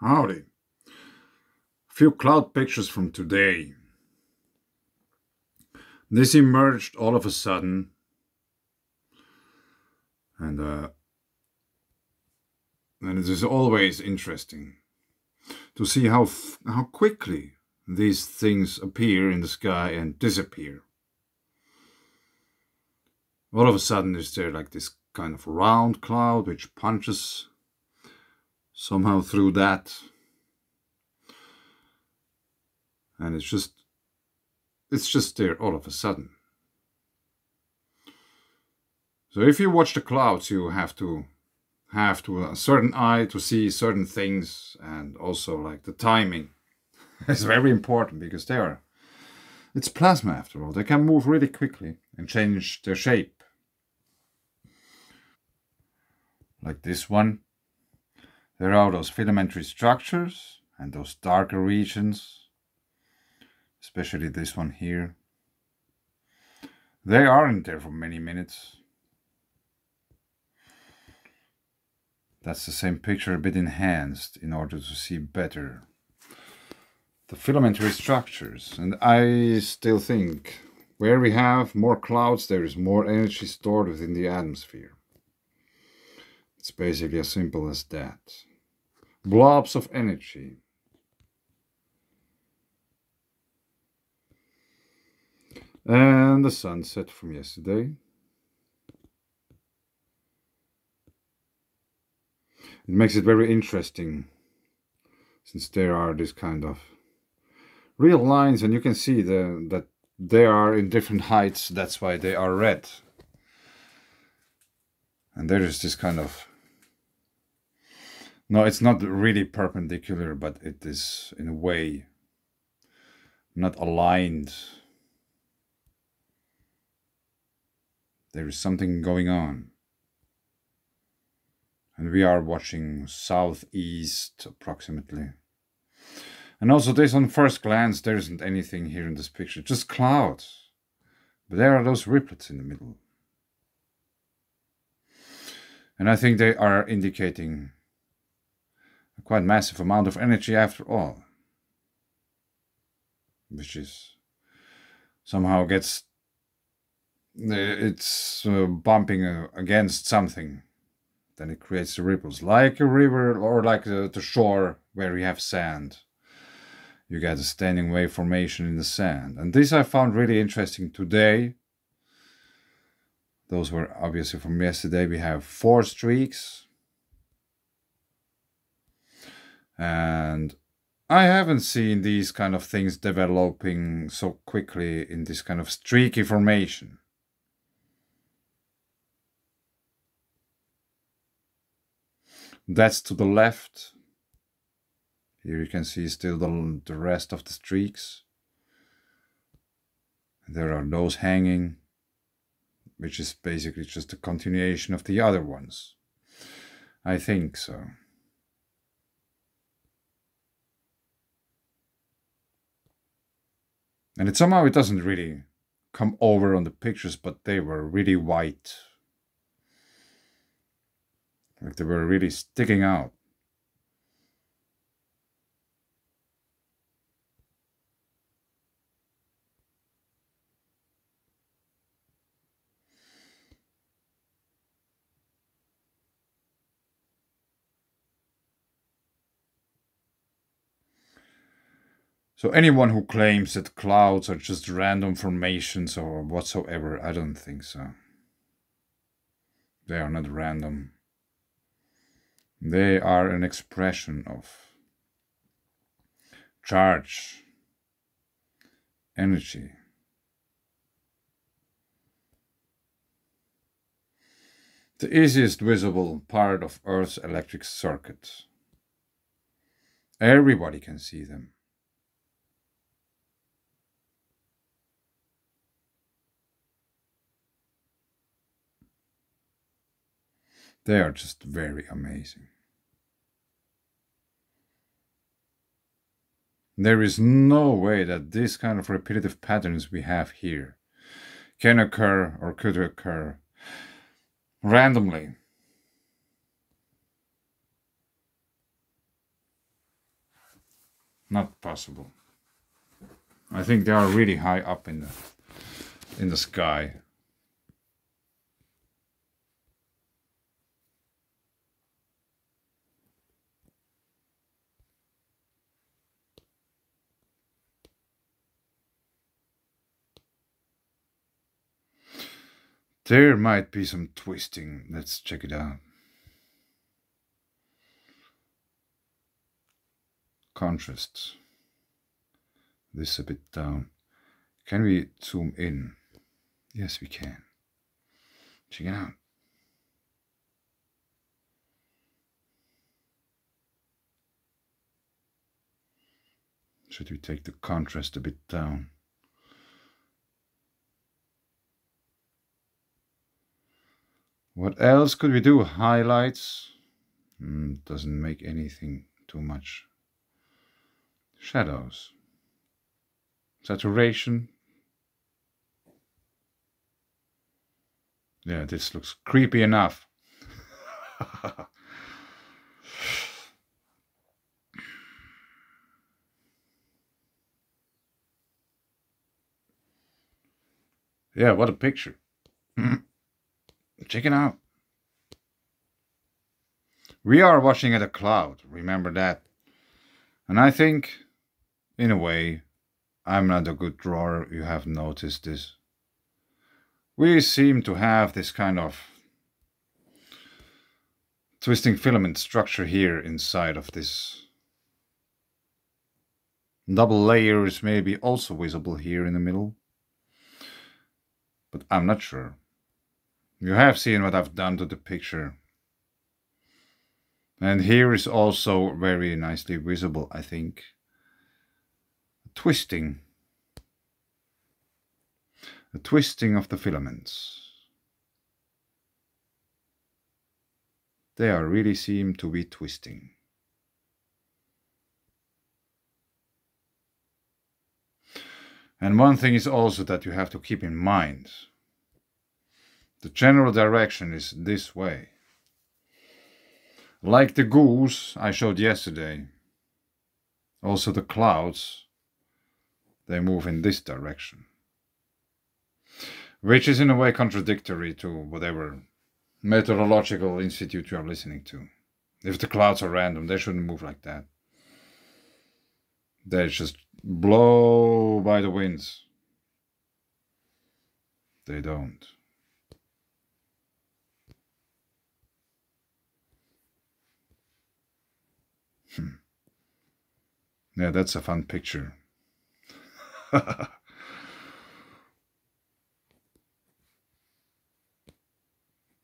Howdy. A few cloud pictures from today. This emerged all of a sudden, and it is always interesting to see how quickly these things appear in the sky and disappear. All of a sudden, is there like this kind of round cloud which punches somehow through that, and it's just there all of a sudden. So if you watch the clouds, you have to a certain eye to see certain things, and also like the timing is very important because it's plasma after all. They can move really quickly and change their shape. Like this one, there are those filamentary structures and those darker regions, especially this one here. They aren't there for many minutes. That's the same picture, a bit enhanced in order to see better the filamentary structures. And I still think where we have more clouds, there is more energy stored within the atmosphere. It's basically as simple as that. Blobs of energy. And the sunset from yesterday. It makes it very interesting, since there are this kind of real lines, and you can see that they are in different heights. That's why they are red. And there is this kind of, no, it's not really perpendicular, but it is in a way not aligned. There is something going on. And we are watching southeast approximately. And also this, on first glance, there isn't anything here in this picture, just clouds. But there are those riplets in the middle. And I think they are indicating a quite massive amount of energy after all. Which is somehow it's bumping against something. Then it creates the ripples, like a river or like the shore where we have sand. You get a standing wave formation in the sand. And this I found really interesting today. Those were obviously from yesterday. We have 4 streaks. And I haven't seen these kind of things developing so quickly in this kind of streaky formation. That's to the left. Here you can see still the rest of the streaks. There are those hanging, which is basically just a continuation of the other ones. I think so. And it doesn't really come over on the pictures, but they were really white. Like they were really sticking out. So anyone who claims that clouds are just random formations or whatsoever, I don't think so. They are not random. They are an expression of charge, energy. The easiest visible part of Earth's electric circuit. Everybody can see them. They are just very amazing. There is no way that this kind of repetitive patterns we have here can occur or could occur randomly. Not possible. I think they are really high up in the sky. There might be some twisting. Let's check it out. Contrasts. This a bit down. Can we zoom in? Yes, we can. Check it out. Should we take the contrast a bit down? What else could we do? Highlights. Doesn't make anything too much. Shadows. Saturation. Yeah, this looks creepy enough. Yeah, what a picture. Check it out. We are watching at a cloud, remember that. And I think, in a way, I'm not a good drawer, you have noticed this. We seem to have this kind of twisting filament structure here inside of this. Double layer is maybe also visible here in the middle. But I'm not sure. You have seen what I've done to the picture. And here is also very nicely visible, I think. Twisting. The twisting of the filaments. They are really seem to be twisting. And one thing is also that you have to keep in mind. The general direction is this way. Like the goose I showed yesterday. Also the clouds, they move in this direction. Which is in a way contradictory to whatever meteorological institute you are listening to. If the clouds are random, they shouldn't move like that. They just blow by the winds. They don't. Yeah, that's a fun picture.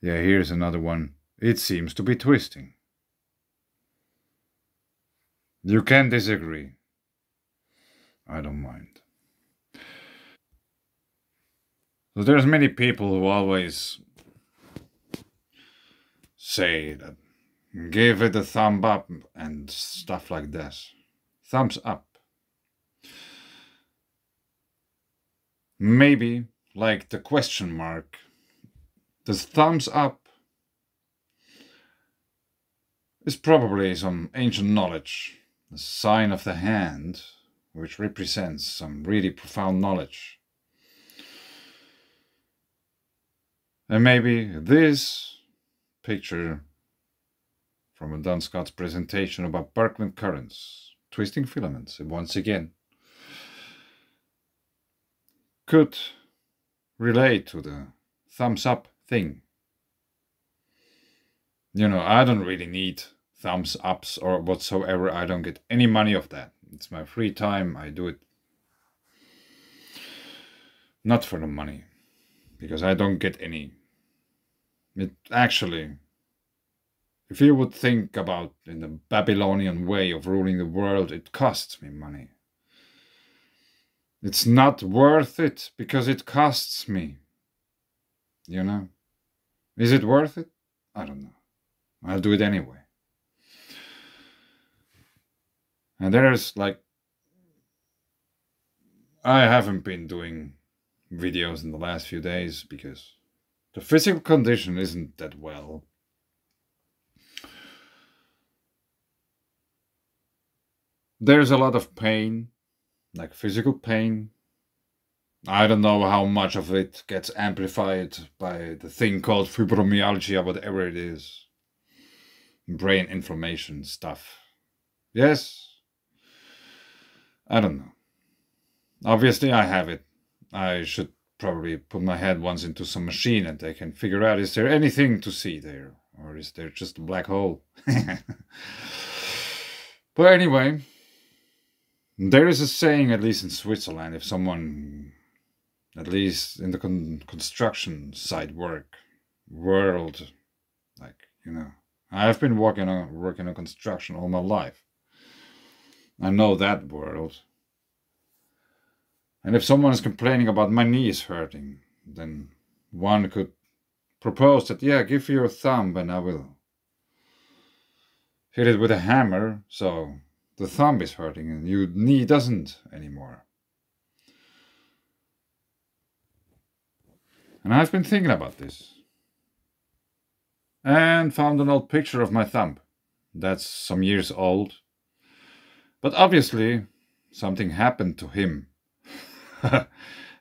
Yeah, here's another one. It seems to be twisting. You can disagree. I don't mind. So there's many people who always say that give it a thumb up and stuff like this. Thumbs up. Maybe, like the question mark, the thumbs up is probably some ancient knowledge, the sign of the hand, which represents some really profound knowledge. And maybe this picture from a Duns Scott's presentation about Parkland currents, twisting filaments, once again, could relate to the thumbs up thing. You know, I don't really need thumbs ups or whatsoever. I don't get any money of that. It's my free time. I do it not for the money, because I don't get any. It actually, if you would think about in the Babylonian way of ruling the world, it costs me money. It's not worth it because it costs me. You know? Is it worth it? I don't know. I'll do it anyway. And there's like, I haven't been doing videos in the last few days because the physical condition isn't that well. There's a lot of pain, like physical pain. I don't know how much of it gets amplified by the thing called fibromyalgia, whatever it is. Brain inflammation stuff. Yes? I don't know. Obviously, I have it. I should probably put my head once into some machine and they can figure out, is there anything to see there? Or is there just a black hole? But anyway, there is a saying, at least in Switzerland, if someone, at least in the construction site world, like, I've been working on construction all my life. I know that world. And if someone is complaining about my knees hurting, then one could propose that, yeah, give your thumb and I will hit it with a hammer so the thumb is hurting and your knee doesn't anymore. And I've been thinking about this and found an old picture of my thumb. That's some years old. But obviously, something happened to him.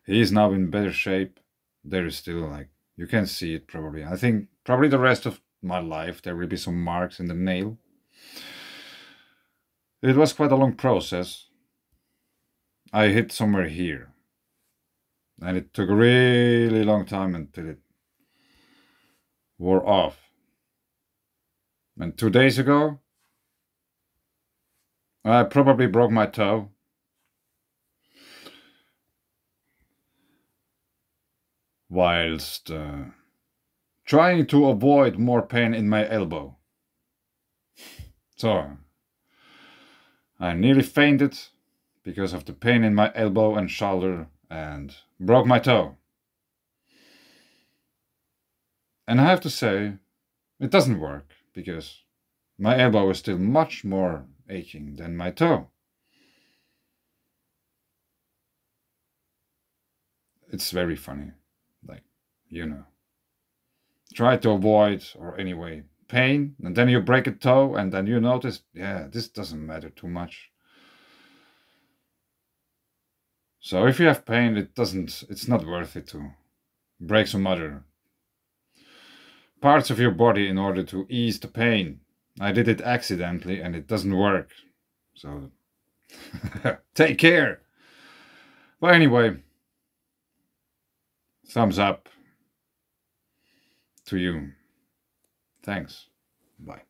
He is now in better shape. There is still, like, you can see it probably. I think probably the rest of my life there will be some marks in the nail. It was quite a long process. I hit somewhere here. And it took a really long time until it wore off. And 2 days ago, I probably broke my toe. Whilst trying to avoid more pain in my elbow. So, I nearly fainted because of the pain in my elbow and shoulder and broke my toe. And I have to say, it doesn't work because my elbow is still much more aching than my toe. It's very funny. Like, try to avoid, or anyway, pain, and then you break a toe, and then you notice, yeah, this doesn't matter too much. So if you have pain, it's not worth it to break some other parts of your body in order to ease the pain. I did it accidentally, and it doesn't work. So, take care. Well, anyway, thumbs up to you. Thanks. Bye.